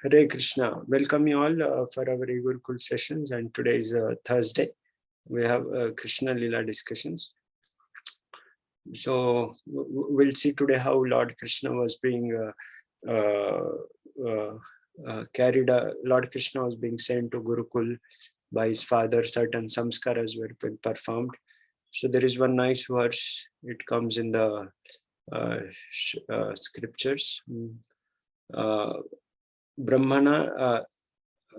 Hare Krishna. Welcome you all for our Gurukul sessions, and today is Thursday. We have Krishna Lila discussions. So we'll see today how Lord Krishna was being carried. Lord Krishna was being sent to Gurukul by his father. Certain samskaras were being performed. So there is one nice verse. It comes in the scriptures. Brahmana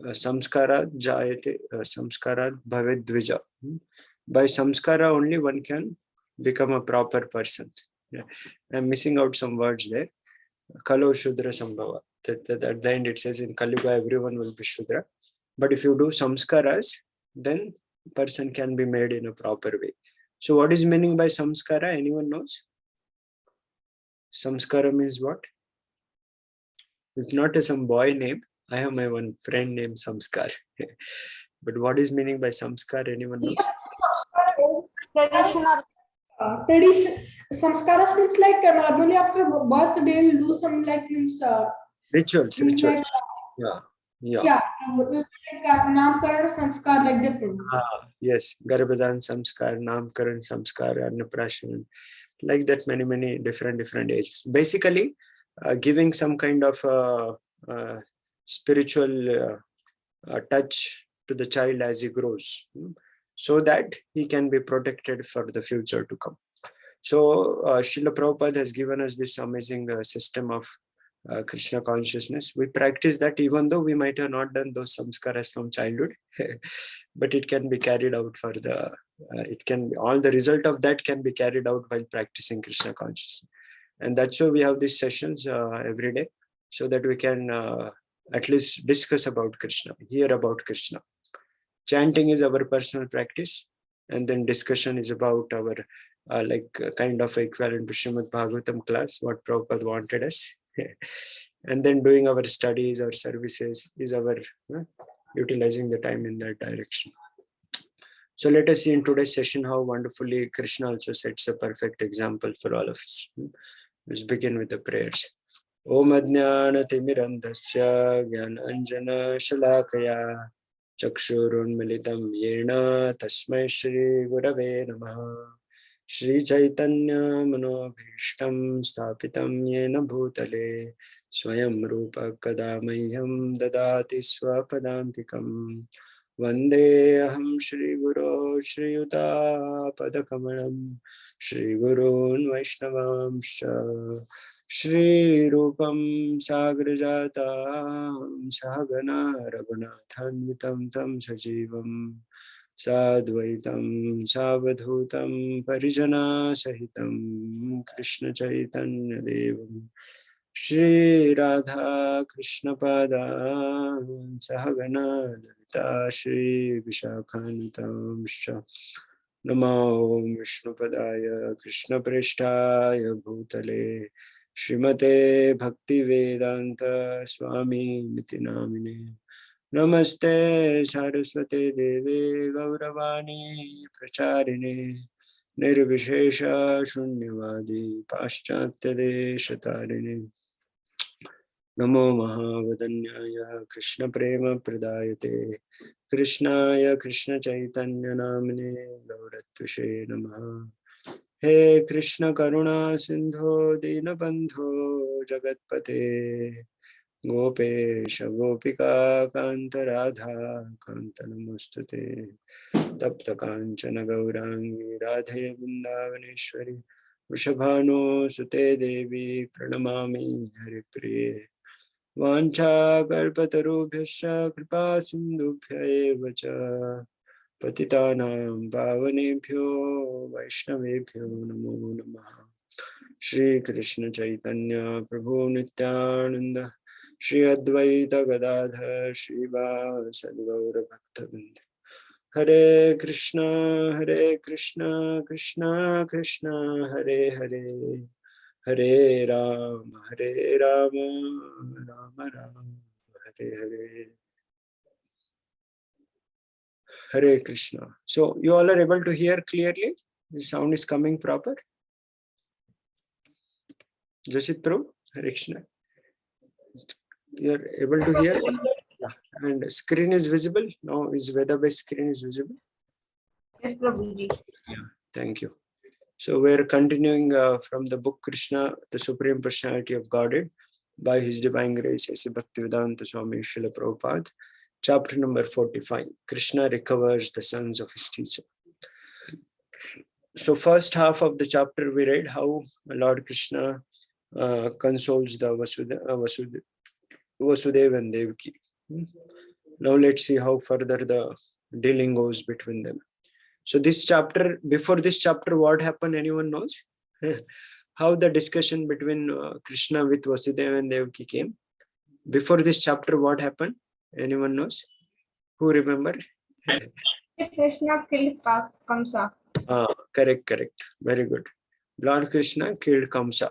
samskarat jayate samskarat bhavet dvija. By samskara only one can become a proper person. Yeah. I'm missing out some words there. Kalo Shudra Sambhava. That at the end it says in Kali Yuga everyone will be Shudra. But if you do samskaras, then person can be made in a proper way. So what is meaning by samskara? Anyone knows? Samskara means what? It's not some boy name. I have my one friend named Samskar. But what is meaning by samskar? Anyone knows? Tradition or tradition. Samskaras means like normally after birth they'll do some like means Rituals. like, Yeah. like namkaran sanskar like that. Yes, Garbhadan Samskar, Namkaran Samskar, Annaprashan, like that many different ages. Basically, giving some kind of spiritual touch to the child as he grows, so that he can be protected for the future to come. So Srila Prabhupada has given us this amazing system of Krishna consciousness. We practice that even though we might have not done those samskaras from childhood, but it can be carried out for the, all the result of that can be carried out while practicing Krishna consciousness. And that's why we have these sessions every day, so that we can at least discuss about Krishna, hear about Krishna. Chanting is our personal practice, and then discussion is about our kind of equivalent to Srimad Bhagavatam class, what Prabhupada wanted us. And then doing our studies or services is our utilizing the time in that direction. So let us see in today's session how wonderfully Krishna also sets a perfect example for all of us. Let's begin with the prayers. Om Ajnana Timirandhasya Jnananjana Shalakaya Chakshurunmilitam Yena Tasmai Shri Gurave Namaha. Shri Chaitanya Manobhishtam Sthapitam Yena Bhutale Swayam Rupa Kadamahyam Dadati Swapadantikam Vande Aham Shri Guru Shri Yuta Padakamalam Shri Gurun Vaishnavamscha Shri Rupam Sagrajata Sahagana Raghunathanvitam Tam Sajivam Sadvaitam Savadhutam Parijana Sahitam Krishna Chaitanya Devam Shri Radha Krishna Pada Sahagana Lalita Shri Vishakhantamscha Namo Vishnu Padaya Krishna Prishtaya Bhutale Srimate Bhakti Vedanta Swami Niti Namine Namaste Saraswate Deve Gauravani Pracharine Nirvishesha Shunyavadi Paschatya Deshatarine Namo Mahavadanyaya Krishna Prema Pradayate Krishnaya Krishna Chaitanya Namine Gauratvishe Namaha. He Krishna Karuna Sindho Dinabandho Jagatpate Gopesha Gopika Kanta Radha Kanta Namostute Tapta Kanchana Gaurangi Radhe Vrindavaneshwari Vrishabhanu Sute Devi Pranamami Haripriye Vancha Kalpatarubhyascha Kripa Sindhubhya eva cha Patitanam Pavanebhyo Vaishnavebhyo Namo Namaha. Shri Krishna Chaitanya Prabhu Nityananda Shri Advaita Gadadhar Shri Vasadi Gaura Bhaktavinda. Hare Krishna Krishna Krishna Hare Hare Hare Rama Rama Rama Hare Hare. Hare Krishna. So you all are able to hear clearly? The sound is coming proper? Joshit Prabhu, Hare Krishna. You're able to hear? Yeah. And screen is visible? Now is Veda-based screen is visible? Yes, Prabhuji. Yeah, thank you. So we're continuing from the book Krishna, the Supreme Personality of Godhead, by His Divine Grace, A.C. Bhaktivedanta Swami Srila Prabhupada, chapter number 45. Krishna recovers the sons of his teacher. So first half of the chapter we read how Lord Krishna consoles the Vasudeva and Devaki. Now let's see how further the dealing goes between them. So this chapter, before this chapter, what happened? Anyone knows? How the discussion between Krishna with Vasudeva and Devaki came? Before this chapter, what happened? Anyone knows? Who remember? Krishna killed Kamsa. Correct. Very good. Lord Krishna killed Kamsa.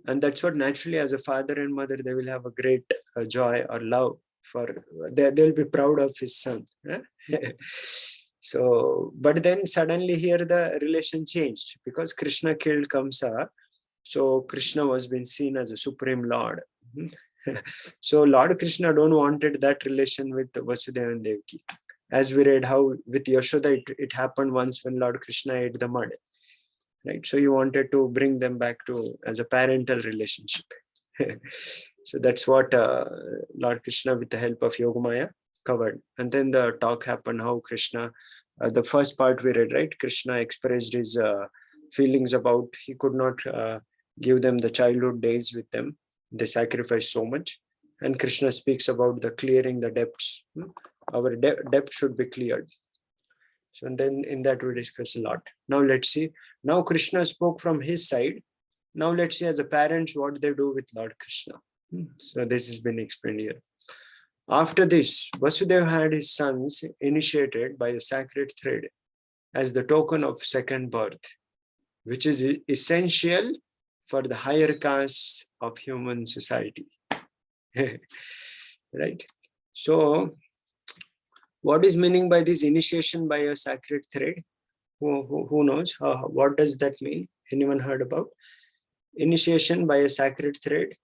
And that's what naturally as a father and mother, they will have a great joy or love for, they'll be proud of his son. So, but then suddenly here the relation changed because Krishna killed Kamsa. So Krishna was being seen as a supreme Lord. So Lord Krishna don't wanted that relation with Vasudeva and Devaki. As we read how with Yashoda, it happened once when Lord Krishna ate the mud. Right, so he wanted to bring them back to as a parental relationship. So that's what Lord Krishna, with the help of Yogamaya, covered. And then the talk happened how Krishna, the first part we read, right? Krishna expressed his feelings about he could not give them the childhood days with them. They sacrificed so much. And Krishna speaks about the clearing the depths. Our depth should be cleared. So and then in that we discuss a lot. Now let's see. Now Krishna spoke from his side. Now let's see as a parents what they do with Lord Krishna. So this has been explained here. After this, Vasudeva had his sons initiated by a sacred thread as the token of second birth, which is essential for the higher castes of human society. Right? So what is meaning by this initiation by a sacred thread? Who knows? What does that mean? Anyone heard about? Initiation by a sacred thread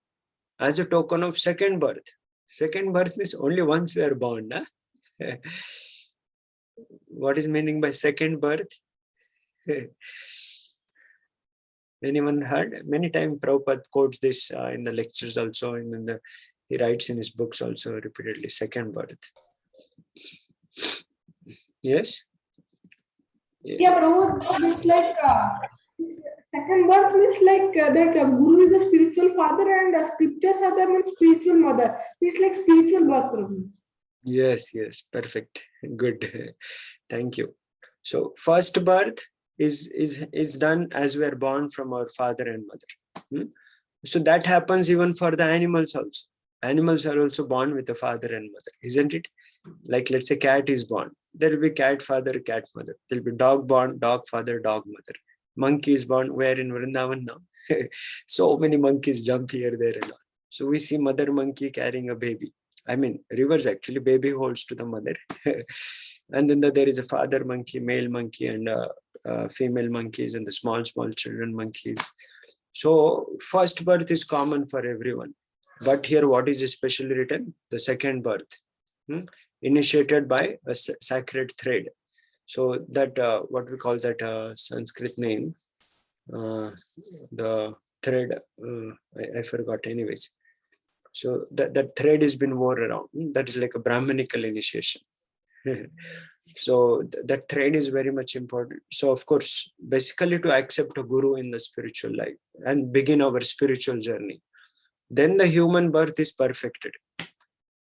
as a token of second birth. Second birth means only once we are born. Huh? What is meaning by second birth? Anyone heard? Many times Prabhupada quotes this in the lectures also, and he writes in his books also repeatedly, second birth. Yes? Yeah, Prabhu, it's like second birth means like that Guru is the spiritual father and scriptures are the spiritual mother. It's like spiritual birth, Prabhu. Yes, perfect. Good. Thank you. So first birth is done as we are born from our father and mother. So that happens even for the animals also. Animals are also born with a father and mother, isn't it? Like let's say cat is born. There will be cat father, cat mother. There will be dog born, dog father, dog mother. Monkey is born. Where in Vrindavan now? So many monkeys jump here, there and all. So we see mother monkey carrying a baby. I mean, reverse actually, baby holds to the mother. And then there is a father monkey, male monkey, and female monkeys, and the small children monkeys. So first birth is common for everyone. But here what is especially written? The second birth. Initiated by a sacred thread. So that what we call that Sanskrit name, the thread, I forgot anyways. So that thread has been worn around. That is like a Brahminical initiation. So that thread is very much important. So of course, basically to accept a guru in the spiritual life and begin our spiritual journey. Then the human birth is perfected,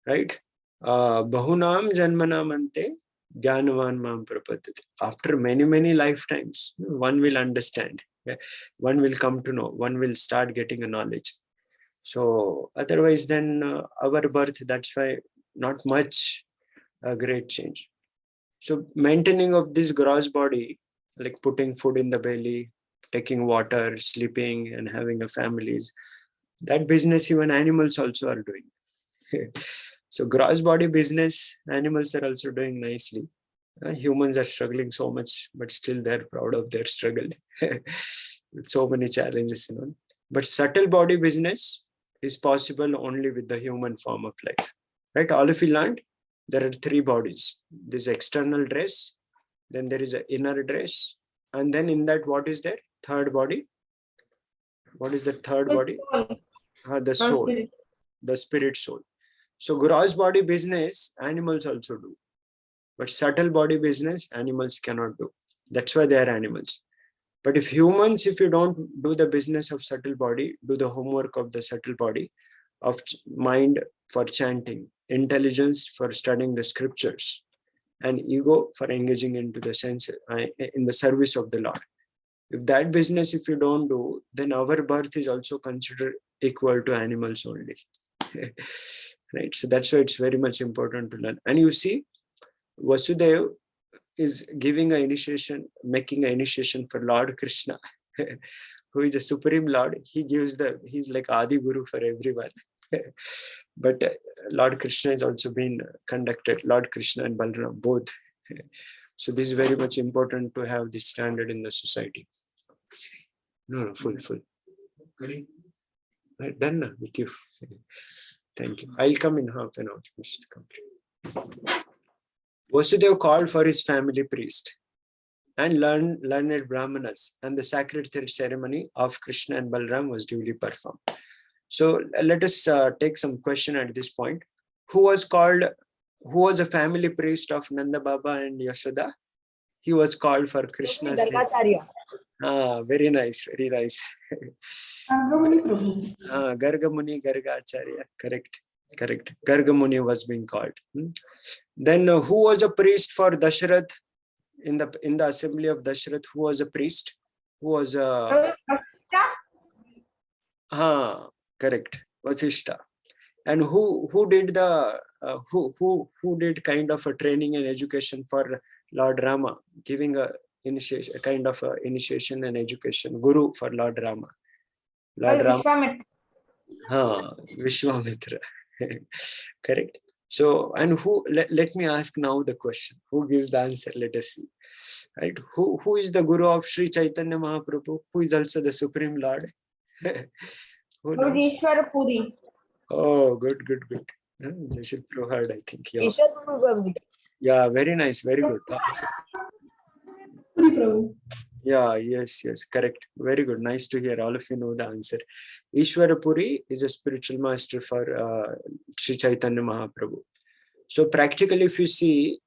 right? Bahunam janmanam ante jnanavan mam prapadyate. After many lifetimes, one will understand. One will come to know. One will start getting a knowledge. So otherwise, then our birth, that's why not much great change. So maintaining of this gross body, like putting food in the belly, taking water, sleeping, and having a families, that business even animals also are doing. So gross body business, animals are also doing nicely. Humans are struggling so much, but still they're proud of their struggle with so many challenges. But subtle body business, is possible only with the human form of life, right? All of you learned there are three bodies. This external dress, then there is an inner dress, and then in that, what is there? Third body. What is the third body? The soul, the spirit soul. So gross body business, animals also do. But subtle body business, animals cannot do. That's why they are animals. But if humans, if you don't do the business of subtle body, do the homework of the subtle body, of mind for chanting, intelligence for studying the scriptures, and ego for engaging into the sense in the service of the Lord. If that business, if you don't do, then our birth is also considered equal to animals only. Right? So that's why it's very much important to learn. And you see, Vasudeva is giving an initiation, making an initiation for Lord Krishna, who is the Supreme Lord. He's like Adi Guru for everyone. But Lord Krishna is also being conducted, Lord Krishna and Balaram, both. So this is very much important to have this standard in the society. No, full. Right, done with you. Thank you. I'll come in half an hour. Vasudeva called for his family priest and learned Brahmanas, and the sacred ceremony of Krishna and Balaram was duly performed. So let us take some question at this point. Who was a family priest of Nanda Baba and Yashoda? He was called for Krishna's. Very nice, very nice. Gargamuni Prabhu. Gargamuni, Gargacharya, correct. Gargamuni was being called. Then who was a priest for Dasharath in the assembly of Dasharath? Who was a priest? Who was correct, Vasishta. And who did the who did kind of a training and education for Lord Rama, giving a kind of a initiation and education, guru for Lord Rama. Lord Rama. Vishwamitra. Correct. So, and who? Let me ask now the question. Who gives the answer? Let us see. Right. Who is the guru of Sri Chaitanya Mahaprabhu? Who is also the Supreme Lord? Who knows? Ishwara Puri. Oh, good. Jashit Prohad, I think. Yeah, very nice, very good. Yeah, yes, correct. Very good. Nice to hear. All of you know the answer. Ishwara Puri is a spiritual master for Sri Chaitanya Mahaprabhu. So practically, if you see,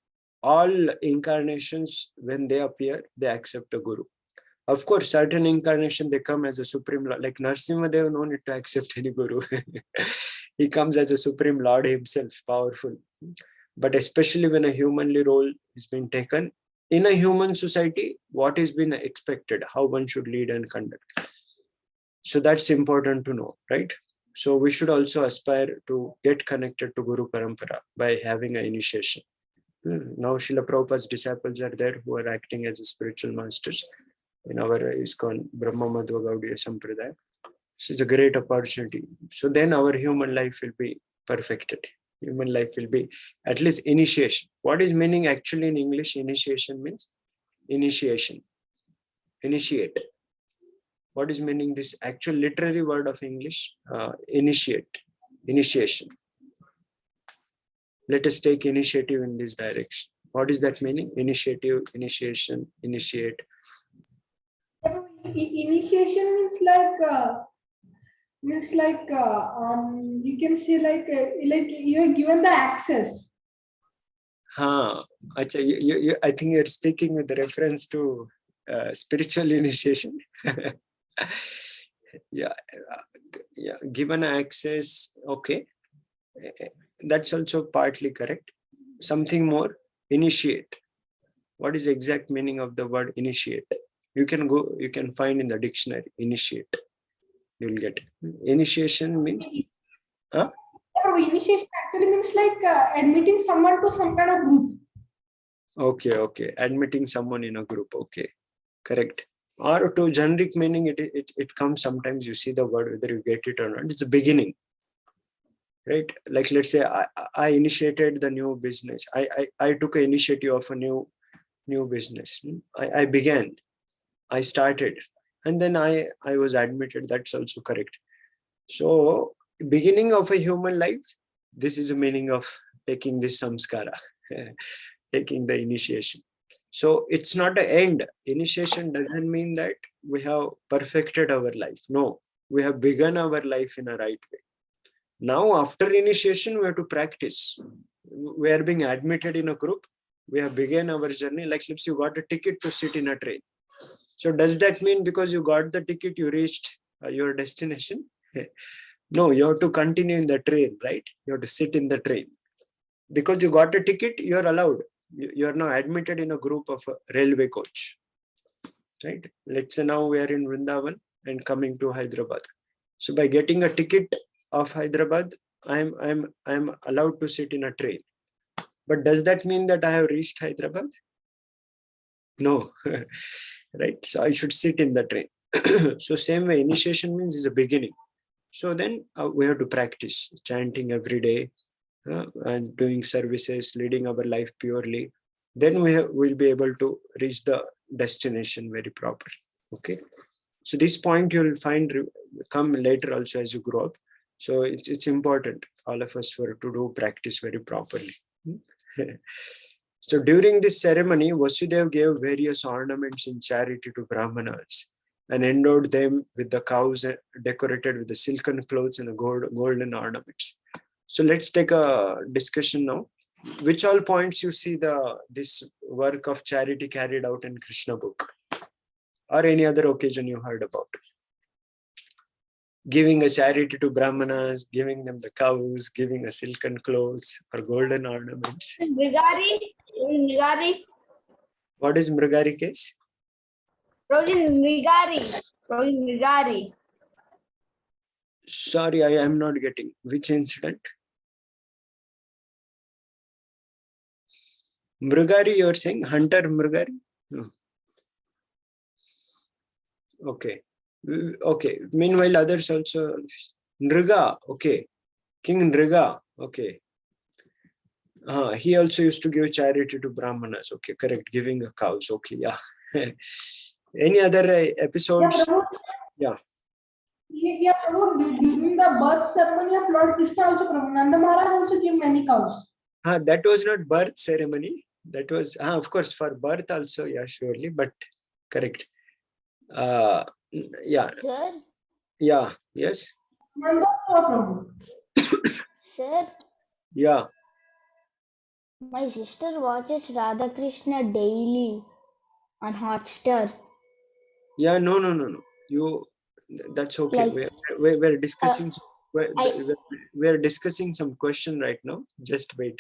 all incarnations, when they appear, they accept a guru. Of course, certain incarnation, they come as a supreme lord. Like Narasimha, they have no need to accept any guru. He comes as a supreme lord himself, powerful. But especially when a humanly role is being taken, in a human society, what is being expected, how one should lead and conduct. So that's important to know, right? So we should also aspire to get connected to Guru Parampara by having an initiation. Now Srila Prabhupada's disciples are there who are acting as a spiritual masters in our ISKCON Brahma Madhva Gaudiya Sampradaya. So it's a great opportunity. So then our human life will be perfected. Human life will be at least initiation. What is meaning actually in English? Initiation means initiation. Initiate. What is meaning this actual literary word of English? Initiate. Initiation. Let us take initiative in this direction. What is that meaning? Initiative, initiation, initiate. Initiation means like you can say like you are given the access. I think you're speaking with reference to spiritual initiation. Yeah, given access. Okay, that's also partly correct. Something more. Initiate. What is the exact meaning of the word initiate? You can find in the dictionary. Initiate. You'll get it. Initiation means. Initiation actually means like admitting someone to some kind of group. Okay. Admitting someone in a group. Okay, correct. Or to generic meaning, it comes sometimes. You see the word, whether you get it or not. It's a beginning, right? Like let's say I initiated the new business. I took an initiative of a new business. I began. I started, and then I was admitted. That's also correct. So beginning of a human life, this is the meaning of taking this samskara, taking the initiation. So it's not an end. Initiation doesn't mean that we have perfected our life. No, we have begun our life in a right way. Now, after initiation, we have to practice. We are being admitted in a group. We have begun our journey. Like, let's say you got a ticket to sit in a train. So does that mean because you got the ticket, you reached your destination? No, you have to continue in the train, right? You have to sit in the train. Because you got a ticket, you are allowed. You are now admitted in a group of a railway coach, right? Let's say now we are in Vrindavan and coming to Hyderabad. So by getting a ticket of Hyderabad, I'm allowed to sit in a train. But does that mean that I have reached Hyderabad? No, right? So I should sit in the train. So same way, initiation means is a beginning. So then we have to practice chanting every day and doing services, leading our life purely. Then we'll be able to reach the destination very properly. Okay. So this point you'll find come later also as you grow up. So it's important all of us for to do practice very properly. So during this ceremony, Vasudeva gave various ornaments in charity to Brahmanas and endowed them with the cows decorated with the silken clothes and the golden ornaments. So let's take a discussion now. Which all points you see this work of charity carried out in Krishna book, or any other occasion you heard about? Giving a charity to Brahmanas, giving them the cows, giving a silken clothes or golden ornaments. Mrigari. What is Mrigari case? Mrigari. Sorry, I am not getting. Which incident? Mrigari, you're saying? Hunter Mrigari? No. Okay. Okay. Meanwhile, others also. Nriga. Okay. King Nriga. Okay. He also used to give charity to Brahmanas. Okay, correct. Giving a cows. Okay, yeah. Any other episodes? Yeah, Prabhu, during the birth ceremony of Lord Krishna also, Prabhu, Nanda Maharaj also gave many cows. That was not birth ceremony. That was, of course, for birth also, yeah, surely, but correct. Yeah. Sir? Yeah, yes. Nanda Prabhu. Sir? Yeah. My sister watches Radha Krishna daily on Hotstar. Yeah, no. That's okay. Like, we're discussing. We're discussing some question right now. Just wait.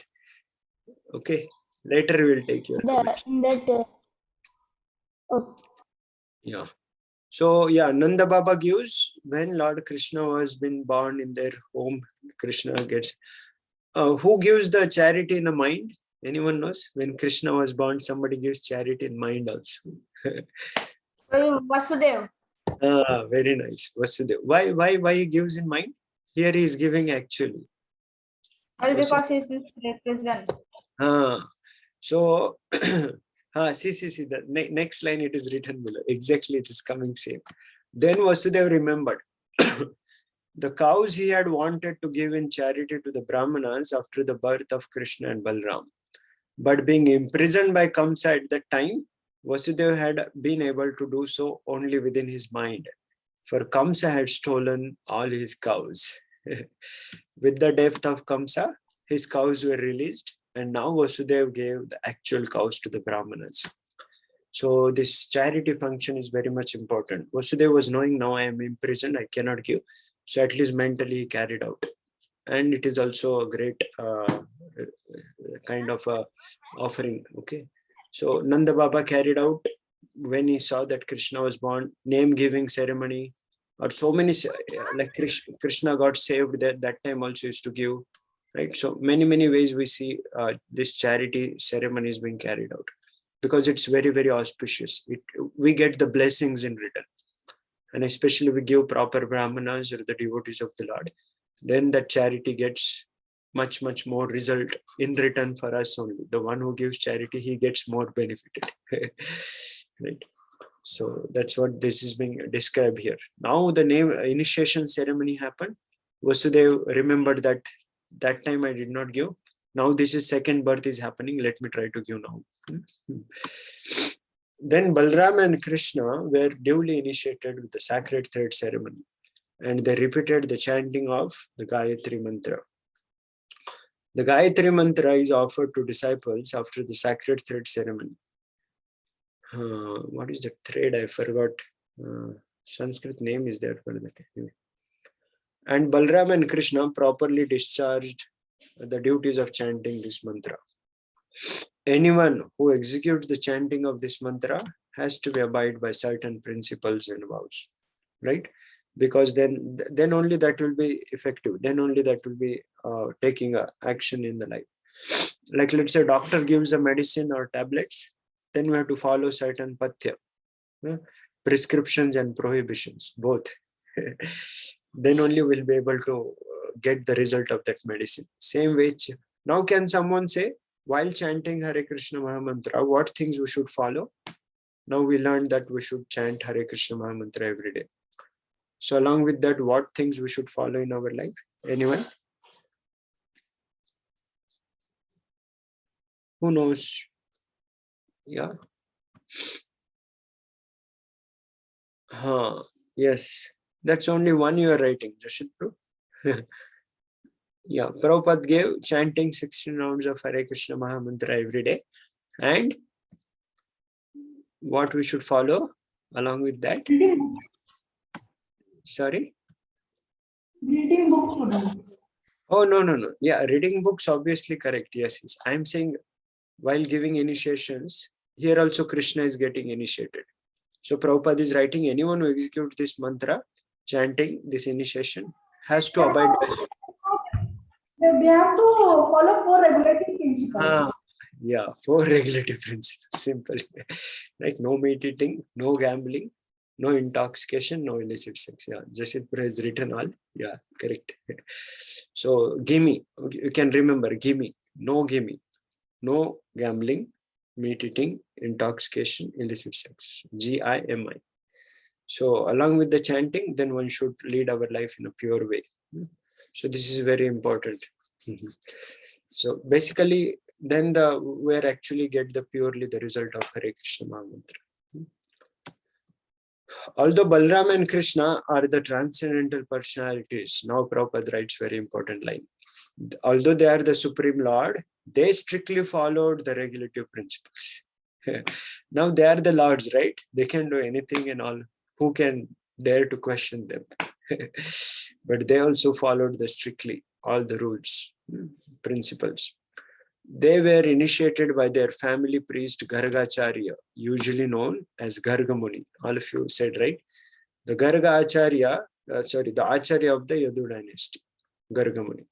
Okay. Later we'll take your comment. Yeah. So yeah, Nanda Baba gives when Lord Krishna was been born in their home. Krishna gets. Who gives the charity in the mind? Anyone knows? When Krishna was born, somebody gives charity in mind also. Vasudeva. Very nice. Vasudeva. Why he gives in mind? Here he is giving actually. Well, because he is present. So see the next line it is written below. Exactly, it is coming same. Then Vasudeva remembered the cows he had wanted to give in charity to the Brahmanas after the birth of Krishna and Balram. But being imprisoned by Kamsa at that time, Vasudeva had been able to do so only within his mind, for Kamsa had stolen all his cows. With the death of Kamsa, his cows were released, and now Vasudeva gave the actual cows to the Brahmanas. So this charity function is very much important. Vasudeva was knowing, now I am imprisoned, I cannot give. So at least mentally carried out. And it is also a great kind of a offering. Okay. So Nanda Baba carried out when he saw that Krishna was born, name giving ceremony, or so many, like Krishna got saved that time also used to give, right? So many ways we see this charity ceremony is being carried out, because it's very auspicious. We get the blessings in return, and especially we give proper Brahmanas or the devotees of the Lord, then that charity gets much more result in return for us only. The one who gives charity, he gets more benefited. Right. So that's what this is being described here. Now the name initiation ceremony happened. Vasudev remembered that time I did not give. Now this is second birth is happening. Let me try to give now. Then Balram and Krishna were duly initiated with the sacred thread ceremony, and they repeated the chanting of the Gayatri Mantra. The Gayatri Mantra is offered to disciples after the sacred thread ceremony. What is the thread? I forgot. Sanskrit name is there for that. And Balram and Krishna properly discharged the duties of chanting this mantra. Anyone who executes the chanting of this mantra has to be abide by certain principles and vows, right? Because then only that will be effective. Then only that will be taking action in the life. Like let's say doctor gives a medicine or tablets, then we have to follow certain pathya, prescriptions and prohibitions, both. Then only we'll be able to get the result of that medicine. Same way, now can someone say, while chanting Hare Krishna Mahamantra, what things we should follow? Now we learned that we should chant Hare Krishna Mahamantra every day. So along with that, what things we should follow in our life? Anyone? Who knows? Yeah. Yes. That's only one you are writing, Jashit Bro. Yeah, Prabhupada gave chanting 16 rounds of Hare Krishna Mahamantra every day. And what we should follow along with that? Sorry? Reading books. Oh, no. Yeah, reading books, obviously correct. Yes. I'm saying while giving initiations, here also Krishna is getting initiated. So Prabhupada is writing, anyone who executes this mantra, chanting this initiation, has to abide by. They have to follow 4 regulative principles. Yeah, 4 regulative principles. Simple. Like no meat eating, no gambling, no intoxication, no illicit sex. Yeah, Jashitpur has written all. Yeah, correct. So gimme, you can remember gimme, no gambling, meat eating, intoxication, illicit sex. GIMI. So along with the chanting, then one should lead our life in a pure way. So this is very important. So basically, then where actually get purely the result of Hare Krishna Mahamantra. Although Balram and Krishna are the transcendental personalities, now Prabhupada writes very important line. Although they are the Supreme Lord, they strictly followed the regulative principles. Now they are the Lords, right? They can do anything and all. Who can dare to question them? But they also followed strictly all the rules, principles. They were initiated by their family priest Gargacharya, usually known as Gargamuni. All of you said, right? The Gargacharya, the Acharya of the Yadu dynasty, Gargamuni.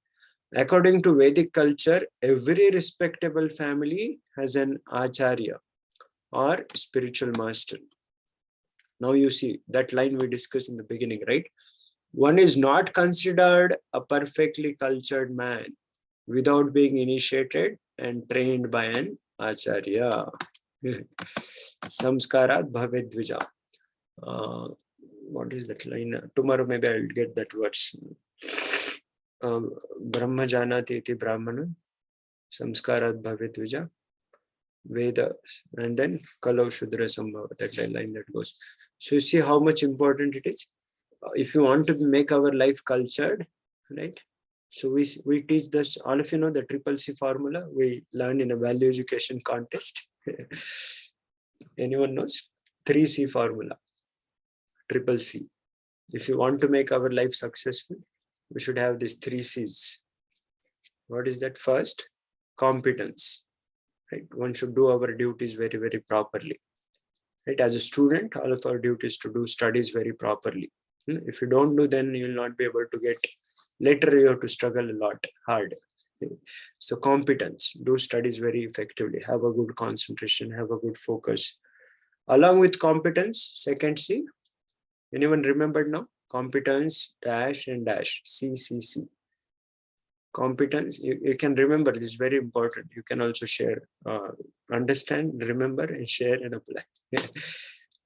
According to Vedic culture, every respectable family has an Acharya or spiritual master. Now you see that line we discussed in the beginning, right? One is not considered a perfectly cultured man without being initiated and trained by an Acharya. Samskarat bhavet dvija. What is that line? Tomorrow maybe I'll get that words. Brahma janati iti brahmana. Samskarat bhavet dvija. Veda, and then Kalau Shudra Sambhava, that line that goes. So you see how much important it is. If you want to make our life cultured, right? So we teach this, all of you know the triple C formula we learned in a value education contest. Anyone knows? 3C formula, triple C. If you want to make our life successful, we should have these 3 C's. What is that? First, competence. Right? One should do our duties very, very properly. Right? As a student, all of our duties to do studies very properly. If you don't do, then you will not be able to get. Later, you have to struggle a lot hard. So competence, do studies very effectively, have a good concentration, have a good focus. Along with competence, second C. Anyone remembered now? Competence dash and dash CCC. Competence, you can remember, this is very important. You can also share, understand, remember, and share and apply.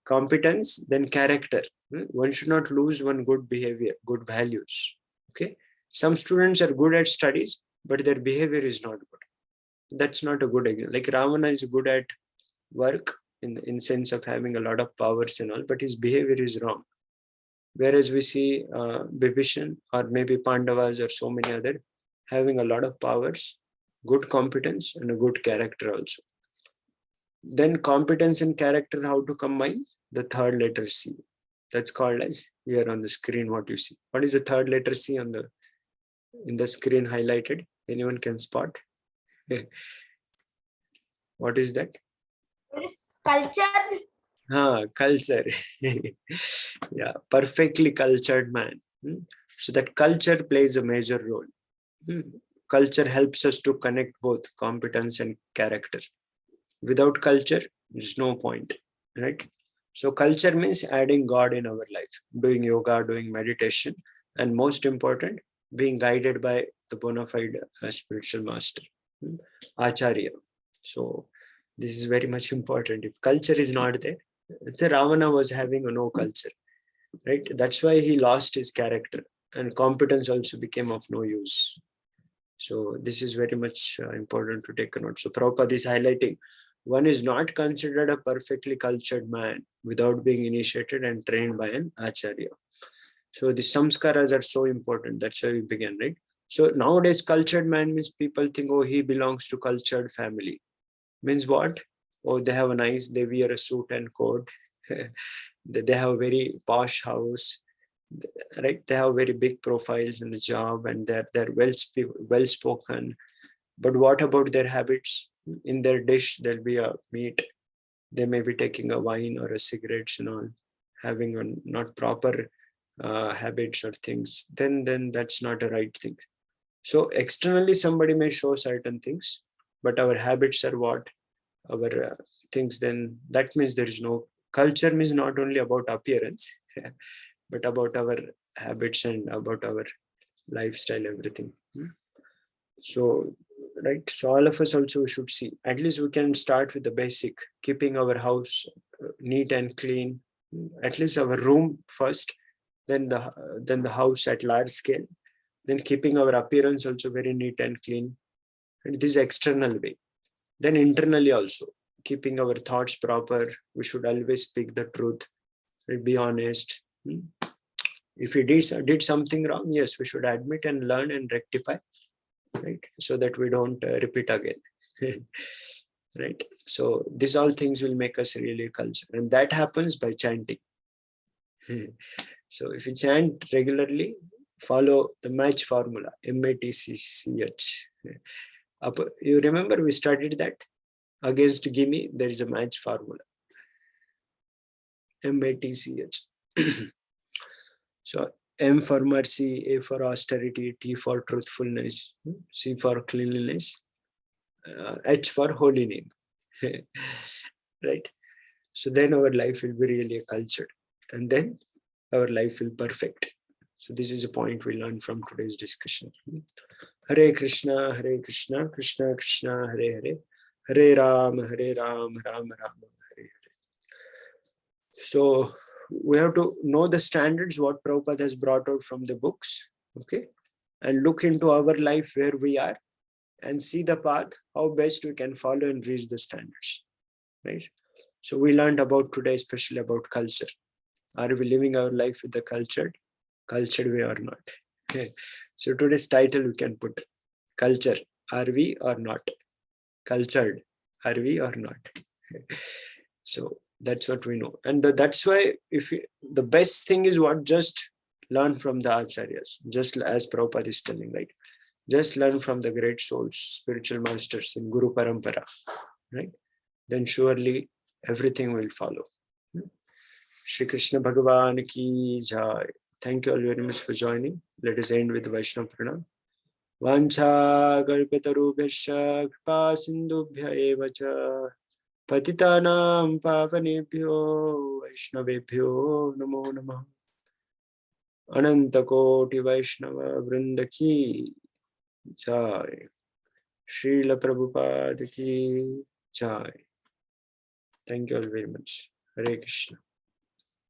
Competence, then character. One should not lose one good behavior, good values. Okay. Some students are good at studies, but their behavior is not good. That's not a good example. Like Ravana is good at work in sense of having a lot of powers and all, but his behavior is wrong. Whereas we see Bibhishan or maybe Pandavas or so many other having a lot of powers, good competence and a good character also. Then competence and character, how to combine? The third letter C. That's called as here on the screen what you see. What is the third letter C on the in the screen highlighted? Anyone can spot? What is that? Culture. Culture. Yeah, perfectly cultured man. So that culture plays a major role. Culture helps us to connect both competence and character. Without culture, there's no point, right? So culture means adding God in our life, doing yoga, doing meditation, and most important, being guided by the bona fide spiritual master, Acharya. So this is very much important. If culture is not there, say Ravana was having no culture, right? That's why he lost his character, and competence also became of no use. So this is very much important to take a note. So Prabhupada is highlighting, one is not considered a perfectly cultured man without being initiated and trained by an acharya. So the samskaras are so important. That's how we began, right? So nowadays, cultured man means people think, oh, he belongs to cultured family. Means what? Oh, they have a nice, they wear a suit and coat. They have a very posh house, right? They have very big profiles in the job, and they're well spoken. But what about their habits? In their dish, there'll be a meat. They may be taking a wine or a cigarettes and all, having a not proper habits or things. Then that's not a right thing. So externally, somebody may show certain things, but our habits are what? Our things. Then that means there is no culture. Means not only about appearance, but about our habits and about our lifestyle, everything. So, right. So all of us also should see. At least we can start with the basic, keeping our house neat and clean. At least our room first, then the house at large scale. Then keeping our appearance also very neat and clean. And this is external way. Then internally also, keeping our thoughts proper. We should always speak the truth. Be honest. If we did something wrong, yes, we should admit and learn and rectify, right? So that we don't repeat again. Right? So these all things will make us really culture, and that happens by chanting. So if you chant regularly, follow the match formula, MATCH. You remember we studied that? Against gimme, there is a match formula. MATCH. So M for mercy, A for austerity, T for truthfulness, C for cleanliness, H for holy name. Right? So then our life will be really cultured, and then our life will perfect. So this is a point we learned from today's discussion. Hare Krishna, Krishna Krishna, Hare Hare, Hare Ram, Ram Ram, Hare Hare. So we have to know the standards what Prabhupada has brought out from the books, okay, and look into our life where we are and see the path, how best we can follow and reach the standards, right? So we learned about today, especially about culture. Are we living our life with the cultured way or not? Okay. So today's title we can put culture. Are we or not? Cultured. Are we or not? So that's what we know. And that's why the best thing is what? Just learn from the acharyas. Just as Prabhupada is telling, right? Just learn from the great souls, spiritual masters in Guru Parampara, right? Then surely everything will follow. Shri Krishna Bhagavan ki jai. Thank you all very much for joining. Let us end with Vaishnava Pranam. Vancha kalpatarubhyasya kripa sindubhya eva cha patitanam pavanebhyo vaishnavebhyo namo namah. Ananta koti Vaishnava vrinda ki jai. Srila Prabhupada ki jai. Thank you all very much. Hare Krishna.